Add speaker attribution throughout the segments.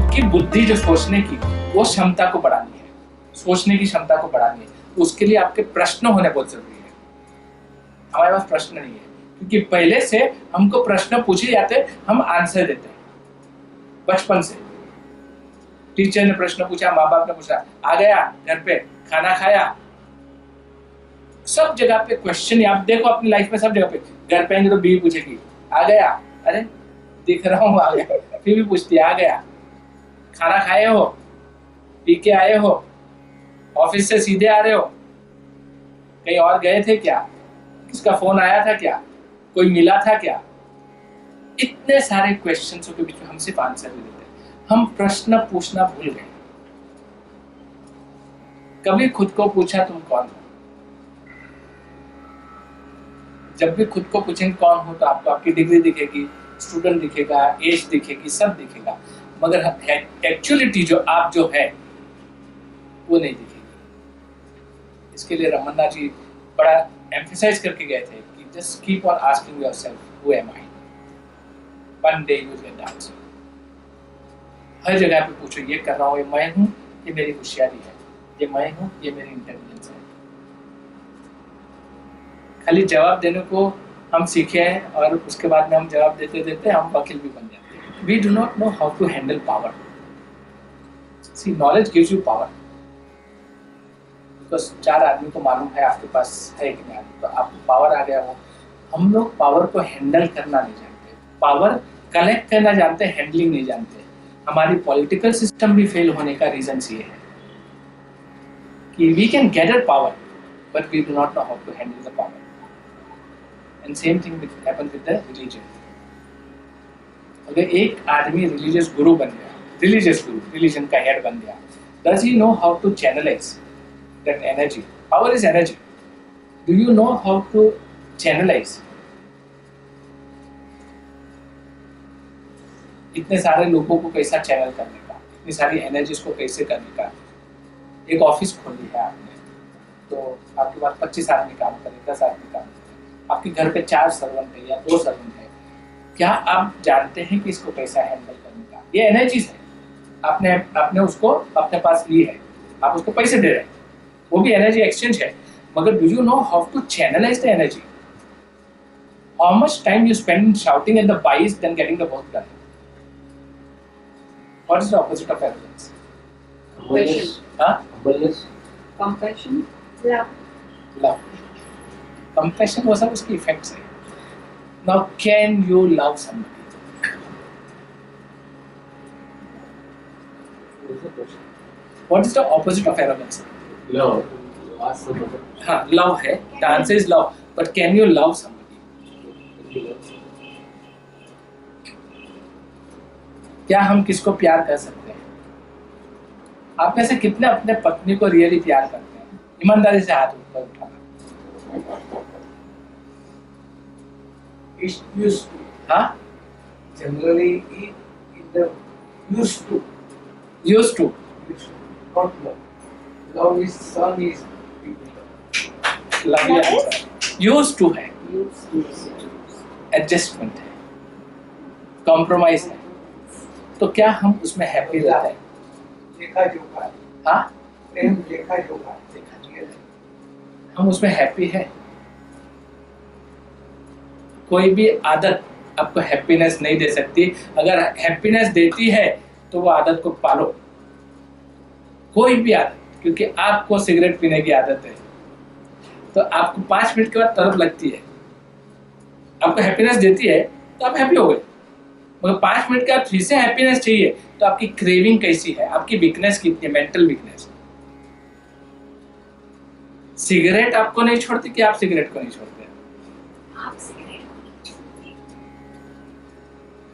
Speaker 1: खुद की बुद्धि जो सोचने की वो क्षमता को बढ़ानी है, सोचने की क्षमता को बढ़ानी है, तो उसके लिए आपके प्रश्न होने बहुत जरूरी है। हमारे पास प्रश्न नहीं है क्योंकि पहले से हमको प्रश्न पूछे जाते, हम आंसर देते हैं। बचपन से टीचर ने प्रश्न पूछा, माँ बाप ने पूछा, आ गया घर पे, खाना खाया, सब जगह पे क्वेश्चन। आप देखो अपनी लाइफ में सब जगह पे, घर पे आएंगे तो बीवी पूछेगी आ गया, अरे दिख रहा हूँ आ गया, फिर भी पूछती है आ गया, खाना खाए हो, पी के आए हो, ऑफिस से सीधे आ रहे हो, कहीं और गए थे क्या, किसका फोन आया था क्या, कोई मिला था क्या। इतने सारे क्वेश्चंस के बीच में हम सिर्फ आंसर भी देते हैं। हम प्रश्न पूछना भूल गए। कभी खुद को पूछा तुम कौन हो? जब भी खुद को पूछेंगे कौन हो तो आपको आपकी डिग्री दिखेगी, स्टूडेंट दिखेगा, एज दिखेगी, सब दिखेगा, मगर एक्चुअलिटी जो आप जो है वो नहीं दिखेगी। इसके लिए रमन्ना जी बड़ा एम्फसाइज करके गए थे कि just keep on asking yourself who am I, one day you will get answer. हर जगह पे पूछो, ये कर रहा हूँ ये मैं हूँ, ये मेरी होशियारी है, ये मैं हूँ, ये मेरी इंटेलिजेंस है। खाली जवाब देने को हम सीखे हैं और उसके बाद में हम जवाब देते देते हम वकील भी बन जाते हैं। We do not know how to handle power. See knowledge gives you power, because 4 आदमी को मालूम है आपके पास है कि नहीं, तो आपको पावर आ गया। वो हम लोग पावर को हैंडल करना नहीं जानते, पावर कलेक्ट करना जानते हैं, हैंडलिंग नहीं जानते। हमारी पॉलिटिकल सिस्टम भी फेल होने का रीजन ये है कि we can gather power but we do not know how to handle the power. And same thing happens with the religion. अगर एक आदमी रिलीजियस गुरु बन गया, रिलीजियस गुरु, रिलीजन का हेड बन गया, does he know how to channelize that energy? Power is energy. Do you know how to channelize? इतने सारे लोगों को कैसा चैनल करने का, इतनी सारी एनर्जीज को कैसे करने का। एक ऑफिस खोली है आपने, तो आपके पास 25 आदमी काम करें, 10 आदमी काम करें, आपके घर पे 4 सर्वेंट है या 2 सर्वेंट है, क्या आप जानते हैं कि इसको कैसा हैंडल करने का? ये एनर्जीज है, आपने उसको अपने पास ली है, आप उसको पैसे दे रहे हैं, वो भी एनर्जी एक्सचेंज है, मगर do you know how to channelize the energy? How much time you spend shouting at the boys than getting the work done? What is the opposite of arrogance?
Speaker 2: Compassion.
Speaker 1: Huh?
Speaker 3: Humbleness.
Speaker 2: Compassion. Love.
Speaker 1: Love. Compassion was उसकी effects है. Now, can you love somebody? What is the opposite of arrogance?
Speaker 3: Love. Ask somebody.
Speaker 1: हाँ, love है. The answer is love. But can you love somebody? क्या हम किसको प्यार कर सकते हैं? आप में से कितने अपने पत्नी को रियली प्यार करते हैं? ईमानदारी से हाथ ऊपर उठाना।
Speaker 4: It's used to.
Speaker 1: हाँ?
Speaker 4: Generally, in the used to.
Speaker 1: Used to.
Speaker 4: Used to. Not love. Love is son is people.
Speaker 1: Lovely
Speaker 2: What
Speaker 1: answer. Used to है,
Speaker 2: Use.
Speaker 1: एडजस्टमेंट है, कॉम्प्रोमाइज है। तो क्या हम उसमें हैप्पी रहते हैं?
Speaker 4: देखा जोखा है।
Speaker 1: हाँ?
Speaker 4: प्रेम देखा जोखा है।
Speaker 1: हम उसमें हैप्पी है? कोई भी आदत आपको हैप्पीनेस नहीं दे सकती। अगर हैप्पीनेस देती है तो वो आदत को पालो, कोई भी आदत। क्योंकि आपको सिगरेट पीने की आदत है तो आपको 5 मिनट के बाद तलब लगती है, आपको हैप्पीनेस देती है तो आप हैप्पी हो गए, मगर 5 मिनट के बाद फिर से हैप्पीनेस चाहिए तो आपकी क्रेविंग कैसी है, आपकी वीकनेस कितनी है, मेंटल वीकनेस। सिगरेट आपको नहीं छोड़ती कि आप सिगरेट को नहीं छोड़ते?
Speaker 2: आप सिगरेट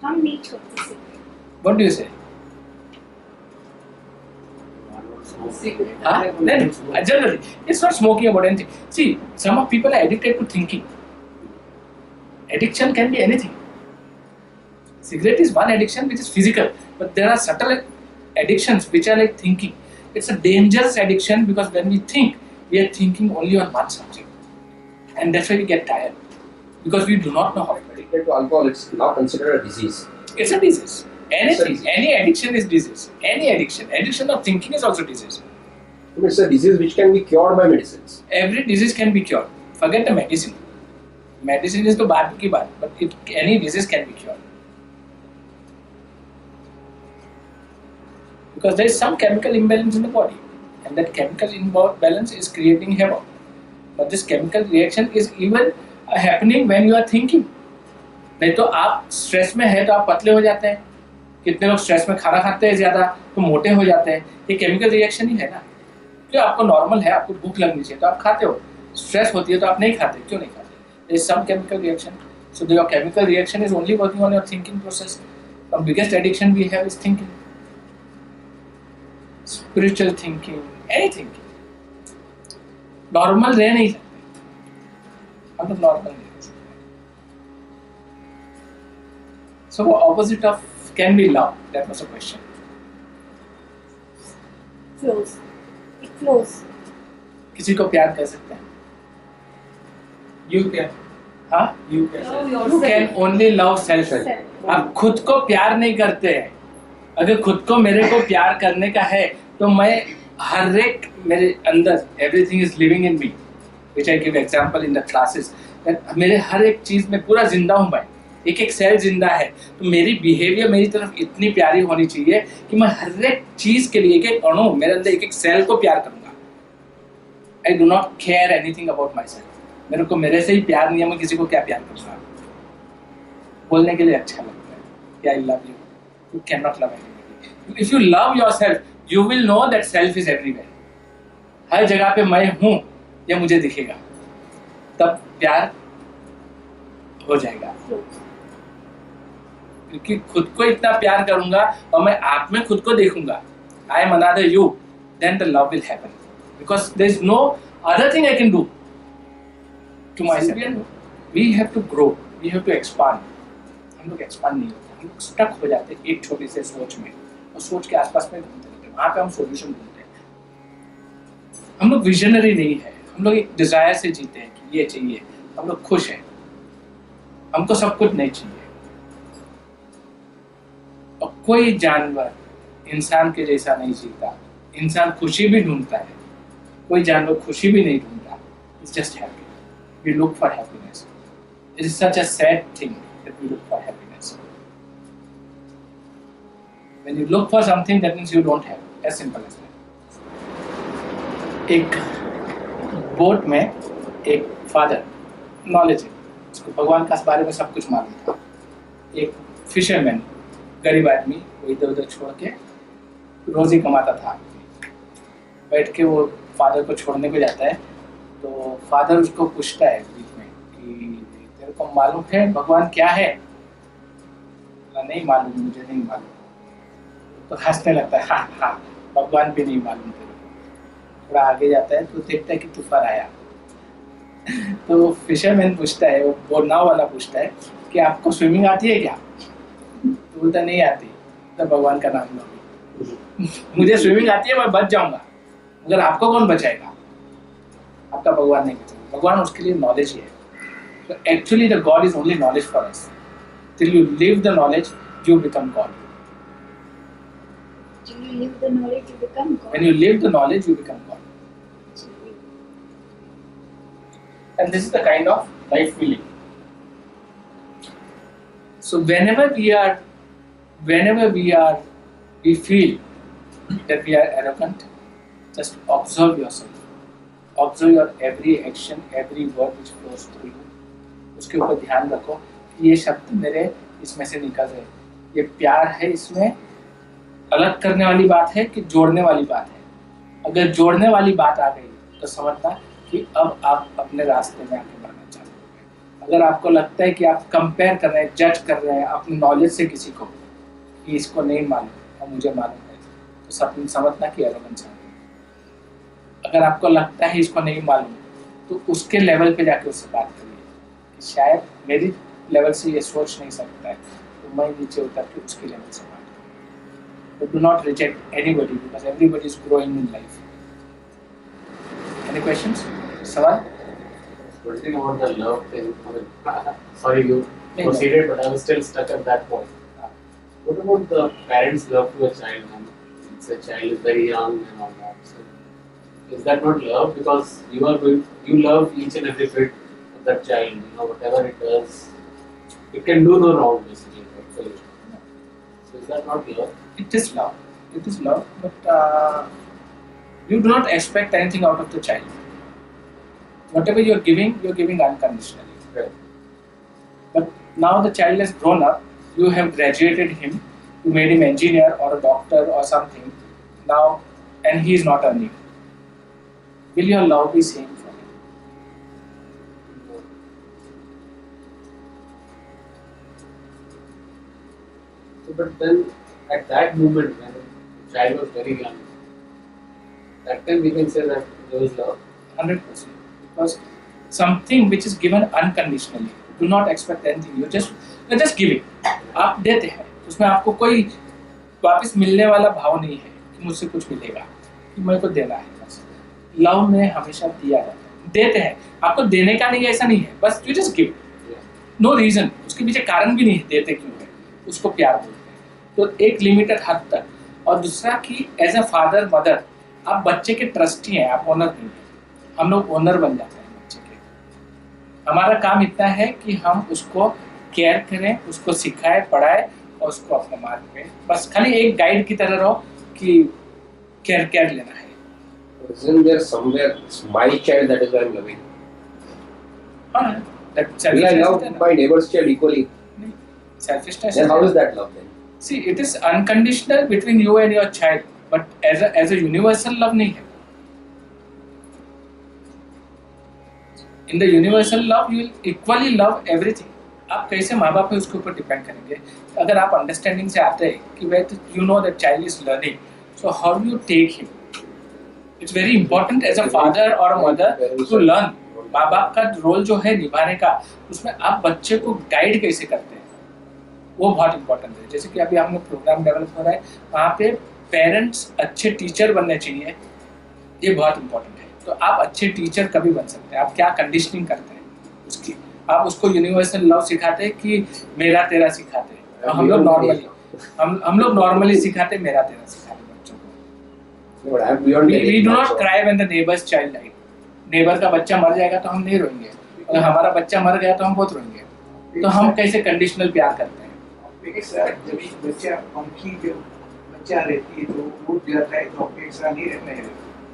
Speaker 2: हम नहीं छोड़ते सिगरेट।
Speaker 1: व्हाट डू यू से?
Speaker 2: Cigarette.
Speaker 1: Then generally, it's not smoking about anything. See, some of people are addicted to thinking. Addiction can be anything. Cigarette is one addiction which is physical, but there are subtle addictions which are like thinking. It's a dangerous addiction because when we think, we are thinking only on one subject, and that's why we get tired because we do not know how to.
Speaker 3: Addicted to alcohol, it's now considered a disease.
Speaker 1: It's a disease. Anything, any addiction is disease. Any addiction of thinking is also disease.
Speaker 5: It's a disease which can be cured by medicines.
Speaker 1: Every disease can be cured. Forget the medicine. Medicine is the baat ki baat, but any disease can be cured. Because there is some chemical imbalance in the body, and that chemical imbalance is creating havoc. But this chemical reaction is even happening when you are thinking. नहीं तो आप stress में है तो आप पतले हो जाते हैं. कितने लोग स्ट्रेस में खाना खाते हैं ज़्यादा तो मोटे हो जाते हैं. ये केमिकल रिएक्शन ही है ना. क्यों आपको नॉर्मल है, आपको भूख लगनी चाहिए तो आप खाते हो. स्ट्रेस होती है तो आप नहीं खाते. क्यों नहीं खाते? There is some chemical reaction. So your chemical reaction is only working on your thinking process. The biggest addiction we have is thinking. Spiritual thinking, any thinking. Normal रह नहीं सकते. हम लोग normal नहीं रह सकते. So opposite of can be love. That was a question.
Speaker 2: Flows. It flows.
Speaker 1: किसी को प्यार कर सकते हैं?
Speaker 4: You can.
Speaker 1: हाँ?
Speaker 4: You can.
Speaker 2: Love
Speaker 1: You
Speaker 2: yourself.
Speaker 1: can only love self. आप खुद को प्यार नहीं करते हैं. अगर खुद को मेरे को प्यार करने का है तो मैं हर एक मेरे अंदर everything is living in me, which I give example in the classes. मेरे हर एक चीज में पूरा जिंदा हूँ मैं. एक एक सेल जिंदा है तो मेरी बिहेवियर मेरी तरफ इतनी प्यारी होनी चाहिए कि मैं हर एक चीज के लिए एक एक अणु मेरे अंदर एक एक सेल को प्यार करूंगा. I do not care anything about myself. मेरे को मेरे से ही प्यार नहीं है, मैं किसी को क्या प्यार करूंगा. बोलने के लिए अच्छा लगता है कि I love you. You cannot love anybody. If you love yourself, you will know that self is everywhere. हर जगह पे मैं हूँ ये मुझे दिखेगा, तब प्यार हो जाएगा. क्योंकि खुद को इतना प्यार करूंगा और मैं आप में खुद को देखूंगा, I am another you, then the love will happen. Because there is no other thing I can do to myself. We have to grow, we have to expand. हम लोग expand नहीं होते, हम लोग stuck हो जाते हैं एक छोटी से सोच में और सोच के आसपास में घूमते रहते हैं. वहाँ पे हम solution ढूंढते हैं. हम लोग visionary नहीं है, हम लोग एक desire से जीते हैं कि ये चाहिए. हम लोग खुश हैं, हमको सब कुछ नहीं चाहिए. और कोई जानवर इंसान के जैसा नहीं जीता. इंसान खुशी भी ढूंढता है, कोई जानवर खुशी भी नहीं ढूंढता. It's just happy. We look for happiness. It is such a sad thing that we look for happiness. When you look for something, that means you don't have. As simple as that. एक boat में एक father, knowledge है, उसको भगवान का बारे में सब कुछ मालूम था. एक फिशरमैन, गरीब आदमी, वो इधर उधर छोड़ के रोजी कमाता था. बैठ के वो फादर को छोड़ने को जाता है तो फादर उसको पूछता है बीच में कि तेरे को मालूम है भगवान क्या है? नहीं मालूम, मुझे नहीं मालूम. तो हंसने लगता है, हाँ हाँ भगवान भी नहीं मालूम तेरे को. थोड़ा आगे जाता है तो देखता है कि तूफान आया. तो फिशरमैन पूछता है, वो नाव वाला पूछता है कि आपको स्विमिंग आती है क्या? तो बोलता नहीं आती. तो भगवान का नाम लो, मुझे स्विमिंग आती है, मैं बच जाऊंगा, मगर आपको कौन बचाएगा? आपका भगवान नहीं बचाएगा. भगवान उसके लिए नॉलेज ही है. So actually the God is only knowledge for us. Till you live the knowledge, you become God.
Speaker 2: Till you live the knowledge, you become God.
Speaker 1: When you live the knowledge, you become God. And this is the kind of life we live. So whenever we feel that we are arrogant, just observe yourself. Observe your every action, every word which flows through you. उसके ऊपर ध्यान रखो कि ये शब्द मेरे इसमें से निकल रहे. ये प्यार है, इसमें अलग करने वाली बात है कि जोड़ने वाली बात है. अगर जोड़ने वाली बात आ गई तो समझना कि अब आप अपने रास्ते में आगे बढ़ना चाहते हैं. अगर आपको लगता है कि आप कंपेयर कर रहे हैं, जज कर रहे हैं अपनी नॉलेज से किसी को कि इसको नहीं मालूम और मुझे मालूम है, तो समझना कि एरोगेंस है. अगर आपको लगता है इसको नहीं मालूम तो उसके लेवल पे जाके उससे बात करिए कि शायद मेरी लेवल से ये सोच नहीं सकता है, तो मैं नीचे उतर के उसके लेवल से बात करूँ. तो do not reject anybody because everybody is growing in life. Any questions? सवाल?
Speaker 3: What do you think about the love thing? I mean, sorry, you proceeded, but I was still stuck at that point. What about the parents' love to a child? And it's a child is very young and all that. So is that not love? Because you love each and every bit of that child. You know, whatever it does, it can do no wrong basically. Hopefully. So is that not love?
Speaker 1: It is love. It is love, but you do not expect anything out of the child. Whatever you're giving unconditionally.
Speaker 3: Right.
Speaker 1: But now the child has grown up, you have graduated him, you made him engineer or a doctor or something, now, and he is not earning. Will your love be same for him?
Speaker 3: So, but then at that moment when the child was very young, that time we can say that there was love.
Speaker 1: 100%. Because something which is given unconditionally, do not expect anything. You're just giving. आप देते हैं, उसमें आपको कोई वापस मिलने वाला भाव नहीं है कि मुझसे कुछ मिलेगा, कि मेरे को देना है बस. लव में हमेशा दिया जाता है, देते हैं. आपको देने का नहीं है ऐसा नहीं है, बस you just give. No reason, उसके पीछे कारण भी नहीं है देते क्यों है, उसको प्यार बोलते हैं. तो एक लिमिटेड हद तक. और दूसरा कि एज अ फादर मदर आप बच्चे के ट्रस्टी हैं, आप ओनर नहीं हैं. हम लोग ओनर बन जाते हैं बच्चे के. हमारा काम इतना है कि हम उसको केयर करें, उसको सिखाएं, पढ़ाएं और उसको अपने मार्ग पे बस खाली एक गाइड की तरह रहो कि केयर लेना है.
Speaker 5: Isn't there somewhere it's my child that is why I'm loving?
Speaker 1: हाँ,
Speaker 5: Will I love my neighbor's child equally?
Speaker 1: selfishness.
Speaker 5: Then how is that love then?
Speaker 1: See, it is unconditional between you and your child, but as a universal love नहीं है. In the universal love, you will equally love everything. आप कैसे माँ बाप है उसके ऊपर depend करेंगे. अगर आप अंडरस्टैंडिंग से आते हैं कि वह you know that child is learning, so how do you take him? It's very important as a father or a mother to learn. माँ बाप का रोल जो है निभाने का, उसमें आप बच्चे को गाइड कैसे करते हैं वो बहुत इंपॉर्टेंट है. जैसे कि अभी हम लोग प्रोग्राम डेवलप हो रहा है, वहाँ पे पेरेंट्स अच्छे टीचर बनने चाहिए, ये बहुत इंपॉर्टेंट है. तो आप अच्छे टीचर कभी बन सकते हैं. आप क्या कंडीशनिंग करते हैं उसकी, आप उसको यूनिवर्सल लव सिखाते हैं कि मेरा तेरा सिखाते हैं. हम लोग नॉर्मली सिखाते हैं मेरा तेरा सिखाते हैं बच्चों को.
Speaker 5: No, but I'm beyond
Speaker 1: We
Speaker 5: getting
Speaker 1: do
Speaker 5: that,
Speaker 1: not
Speaker 5: so-
Speaker 1: cry when the neighbor's child died. Neighbour का बच्चा मर जाएगा तो हम नहीं रोएंगे, अगर हमारा बच्चा मर गया तो हम बहुत रोएंगे. तो हम कैसे कंडीशनल प्यार करते हैं.
Speaker 4: देखिए सर, जब एक बच्चा पंखी जो बच्चा रहती है तो वो जाता है तो अपने ऐसा नहीं रहता है.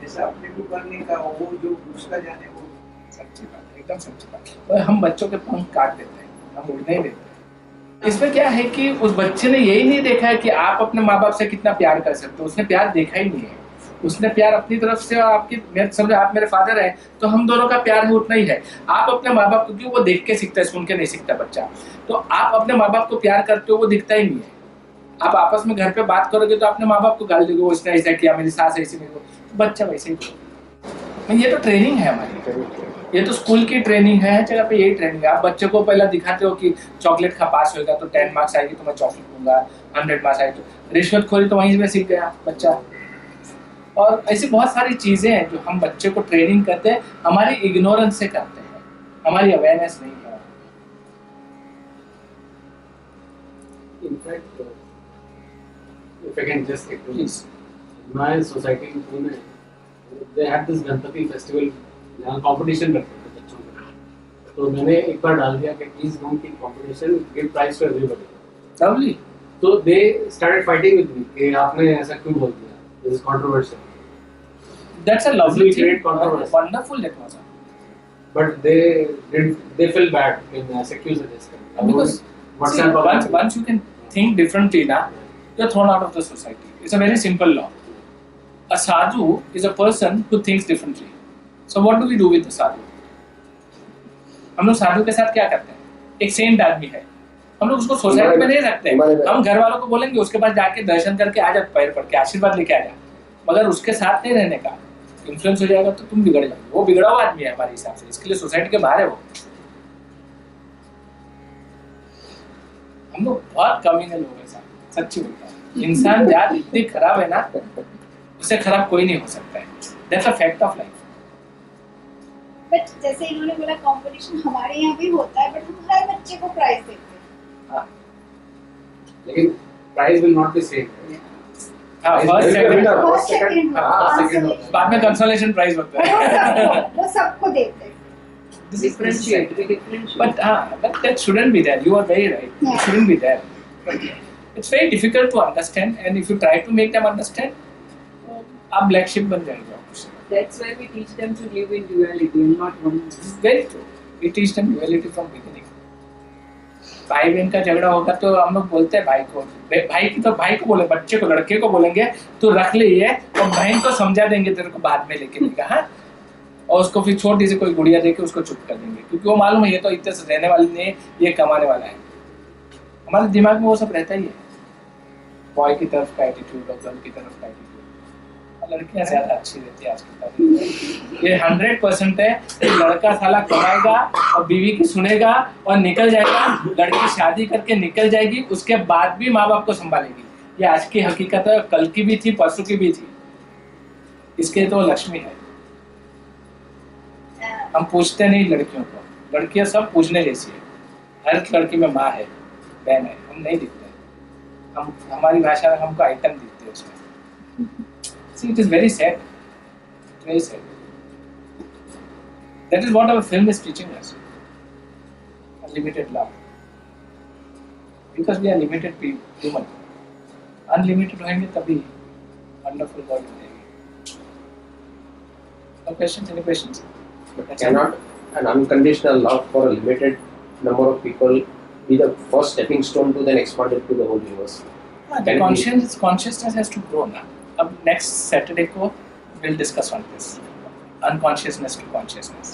Speaker 4: जैसा अपने को करने का वो जो उसका जाने वो
Speaker 1: सच्ची बात है, एकदम सच्ची बात है. और हम बच्चों के पंख काट देते हैं, हम उड़ने ही देते हैं. इसमें क्या है कि उस बच्चे ने यही नहीं देखा है कि आप अपने माँ बाप से कितना प्यार कर सकते हो. उसने प्यार देखा ही नहीं है. उसने प्यार अपनी तरफ से, और आपकी, मैं समझो आप मेरे फादर हैं तो हम दोनों का प्यार है उतना ही है. आप अपने माँ बाप को, क्यों, वो देख के सीखता है, सुन के नहीं सीखता बच्चा. तो आप अपने माँ बाप को प्यार करते हो वो दिखता ही नहीं है. आप आपस में घर पे बात करोगे तो अपने माँ बाप को गाल दोगे, वो इसने ऐसा किया, मेरी सास ऐसी, मेरे को, तो बच्चा वैसे ही. तो ये तो ट्रेनिंग है हमारी, ये तो स्कूल की ट्रेनिंग है, हर जगह पे यही ट्रेनिंग है. आप बच्चे को पहले दिखाते हो कि चॉकलेट खा, पास होगा तो 10 मार्क्स आएगी तो मैं चॉकलेट दूंगा, 100 मार्क्स आएगी तो रिश्वतखोरी, तो वहीं से सीख गया बच्चा. और ऐसी बहुत सारी चीज़ें हैं जो हम बच्चे को ट्रेनिंग करते हैं, हमारी इग्नोरेंस से करते हैं, हमारी अवेयरनेस नहीं है.
Speaker 3: In fact, if I can just take
Speaker 1: Please.
Speaker 3: in my society in Pune, they had this Ganpati festival, जहाँ competition रखते थे बच्चों के. तो मैंने एक बार डाल दिया कि please don't keep competition, give prize to everybody.
Speaker 1: Lovely.
Speaker 3: तो they started fighting with me कि आपने ऐसा क्यों बोल दिया, this is controversial.
Speaker 1: That's a lovely
Speaker 3: This will
Speaker 1: thing.
Speaker 3: create controversy.
Speaker 1: Wonderful that was.
Speaker 3: But they feel bad when ऐसे क्यों suggest करते.
Speaker 1: Because see, once you can think differently, ना, you're thrown out of the society. It's a very simple law. A sadhu is a person who thinks differently. So what do we do with the sadhu? हम लोग साधु के साथ क्या करते हैं? एक Saint आदमी है, हम लोग उसको सोसाइटी में नहीं रखते हैं. हम घर वालों को बोलेंगे उसके पास जाके दर्शन करके आ जा, पैर पड़ के आशीर्वाद लेके आ जा, मगर उसके साथ नहीं रहने का. इन्फ्लुएंस हो जाएगा तो तुम बिगड़ जाओगे. वो बिगड़ा हुआ आदमी है हमारे हिसाब से, इसके लिए सोसाइटी के बाहर है वो. हम लोग बहुत कमीने लोग हैं साहब, सच्ची बोलता हूँ. इंसान जात इतनी खराब है ना, उससे खराब कोई नहीं हो सकता है. That's a fact of life.
Speaker 2: But जैसे इन्होंने बोला कंपटीशन हमारे यहाँ भी होता है, बट हम हर बच्चे को प्राइज देते हैं.
Speaker 3: लेकिन prize will not be same.
Speaker 1: हाँ
Speaker 3: Prize
Speaker 1: first
Speaker 3: will be
Speaker 1: second
Speaker 3: winner.
Speaker 2: First, second,
Speaker 3: हाँ, second
Speaker 2: consolation.
Speaker 1: बाद में कंसोलेशन प्राइज होता है
Speaker 2: वो सबको देते हैं.
Speaker 6: Differentiate, we differentiate.
Speaker 1: but that shouldn't be there. You are very right. It
Speaker 2: Yeah.
Speaker 1: shouldn't be there. It's very difficult to understand, and if you try to make them understand, आप black sheep बन जाएंगे आपको.
Speaker 6: That's why we teach them to live in duality and not one.
Speaker 1: Very true. We teach them duality from beginning. भाई बहन का झगड़ा होगा तो हम लोग बोलते हैं भाई को बोले, बच्चे को, लड़के को बोलेंगे तो रख ले ये, और बहन को समझा देंगे तेरे को बाद में लेके देगा, हाँ, और उसको फिर छोटी सी कोई गुड़िया देके उसको चुप कर देंगे, क्योंकि वो मालूम है ये तो इतने से रहने वाली नहीं है, ये कमाने वाला है. हमारे दिमाग में वो सब रहता ही है, बॉय की तरफ का एटीट्यूड और गर्ल की तरफ का एटीट्यूड. लड़कियां ज्यादा अच्छी रहती है आज के टाइम. ये 100% है कि लड़का साला कमाएगा और बीवी की सुनेगा और निकल जाएगा, लड़की शादी करके निकल जाएगी, उसके बाद भी माँ बाप को संभालेगी. ये आज की हकीकत है, कल की भी थी, परसों की भी थी. इसके तो लक्ष्मी है. हम पूछते नहीं लड़कियों को, लड़कियां सब पूछने जैसी है. हर लड़की में माँ है, बहन है, हम नहीं दिखते. हम हमारी भाषा में हमको आइटम दिखते हैं उसमें. See, it is very sad. Very sad. That is what our film is teaching us. Unlimited love. Because we are limited human. Unlimited होंगे तभी wonderful world मिलेगी. No questions? Any questions?
Speaker 5: But cannot an unconditional love for a limited number of people be the first stepping stone to then expand it to the whole universe?
Speaker 1: The consciousness has to grow now. अब next Saturday को we'll discuss on this. Unconsciousness to consciousness.